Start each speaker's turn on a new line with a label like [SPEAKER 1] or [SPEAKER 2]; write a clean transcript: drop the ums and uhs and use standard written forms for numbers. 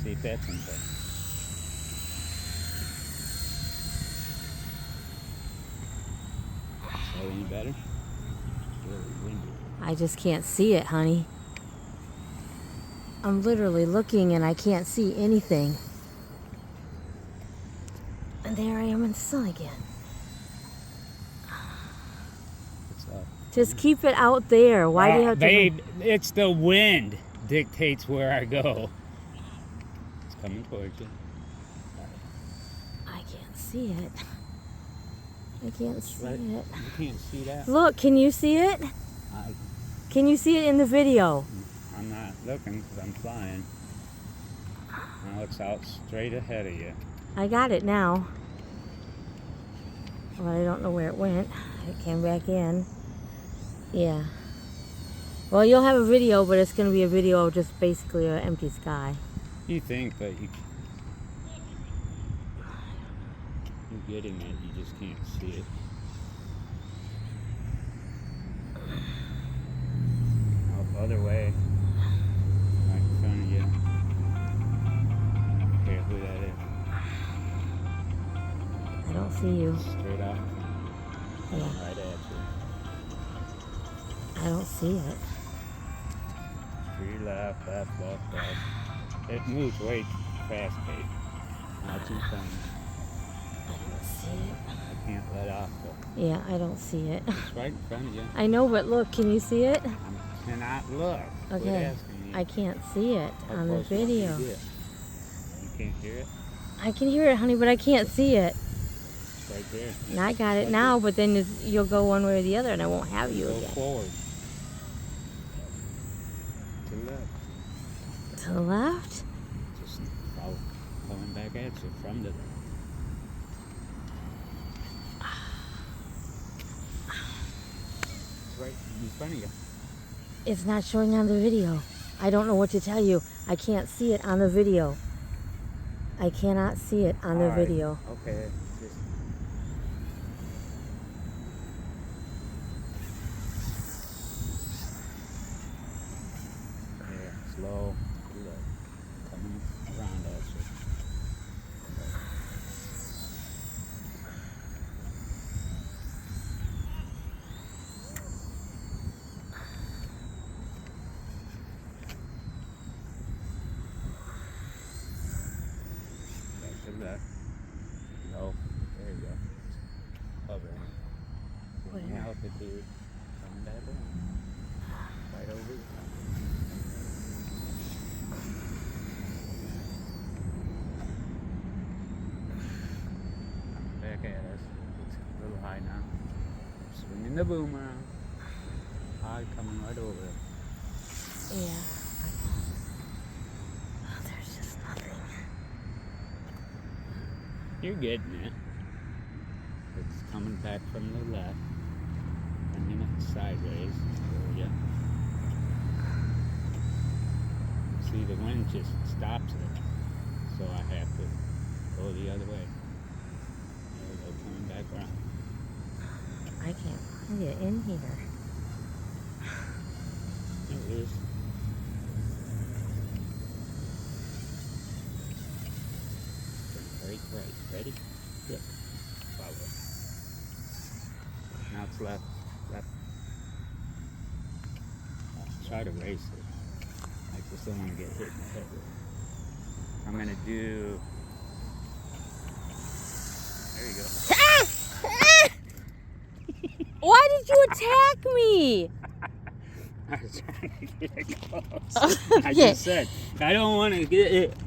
[SPEAKER 1] See if that's in there. Is that any better? It's really windy.
[SPEAKER 2] I just can't see it, honey. I'm literally looking and I can't see anything. And there I am in the sun again.
[SPEAKER 1] What's up?
[SPEAKER 2] Just keep it out there. Why do you have to...
[SPEAKER 1] Babe, it's the wind dictates where I go. It's coming towards you.
[SPEAKER 2] I can't see it. I can't see it.
[SPEAKER 1] You can't see that?
[SPEAKER 2] Look, can you see it? Can you see it in the video?
[SPEAKER 1] I'm not looking because I'm flying. Now it's out straight ahead of you.
[SPEAKER 2] I got it now. But I don't know where it went. It came back in. Yeah. Well, you'll have a video, but it's going to be a video of just basically an empty sky.
[SPEAKER 1] You think, but you're getting it. You just can't see it. Oh, other way. Right in front of you. Care who that is.
[SPEAKER 2] I don't see you.
[SPEAKER 1] Straight out.
[SPEAKER 2] Yeah.
[SPEAKER 1] Right at you.
[SPEAKER 2] I don't see it.
[SPEAKER 1] Three left, left. It moves way too fast, babe. Not too funny.
[SPEAKER 2] I don't see it.
[SPEAKER 1] I can't let off though.
[SPEAKER 2] Yeah, I don't see it.
[SPEAKER 1] It's right in front of you.
[SPEAKER 2] I know, but look, can you see it?
[SPEAKER 1] I cannot look. Quit
[SPEAKER 2] Okay.
[SPEAKER 1] asking me.
[SPEAKER 2] I can't see it
[SPEAKER 1] How
[SPEAKER 2] on the
[SPEAKER 1] close do you
[SPEAKER 2] video.
[SPEAKER 1] want me to get? You can't hear it?
[SPEAKER 2] I can hear it, honey, but I can't see it.
[SPEAKER 1] It's right there.
[SPEAKER 2] And I got it now, but then you'll go one way or the other, and I won't have you
[SPEAKER 1] Go
[SPEAKER 2] again.
[SPEAKER 1] forward. To the left.
[SPEAKER 2] To the left?
[SPEAKER 1] Just follow, coming back at you from the left. It's right in front of you.
[SPEAKER 2] It's not showing on the video. I don't know what to tell you. I can't see it on the video. I cannot see it on the
[SPEAKER 1] All right.
[SPEAKER 2] video.
[SPEAKER 1] Okay. Just there, slow. Look. Coming around us. Back to the left. No. There you go. Hovering. Getting
[SPEAKER 2] Where?
[SPEAKER 1] altitude. Coming back around. Right over you. Coming back at us. It's a little high now. Swinging the boomerang. High coming right over it.
[SPEAKER 2] Yeah. Oh, there's just nothing.
[SPEAKER 1] You're getting it. It's coming back from the left. Bringing it sideways for you. See, the wind just stops it. So I have to go the other way. There we go, coming back around.
[SPEAKER 2] I can't find it in here.
[SPEAKER 1] There it is. Right. Ready? Good. Follow. Now it's left. Try to race it. I just don't want to get hit in the head with it. I'm going to do... There you go.
[SPEAKER 2] Why did you attack me?
[SPEAKER 1] I was trying to get it close. I
[SPEAKER 2] Yeah.
[SPEAKER 1] just said, I don't want to get it.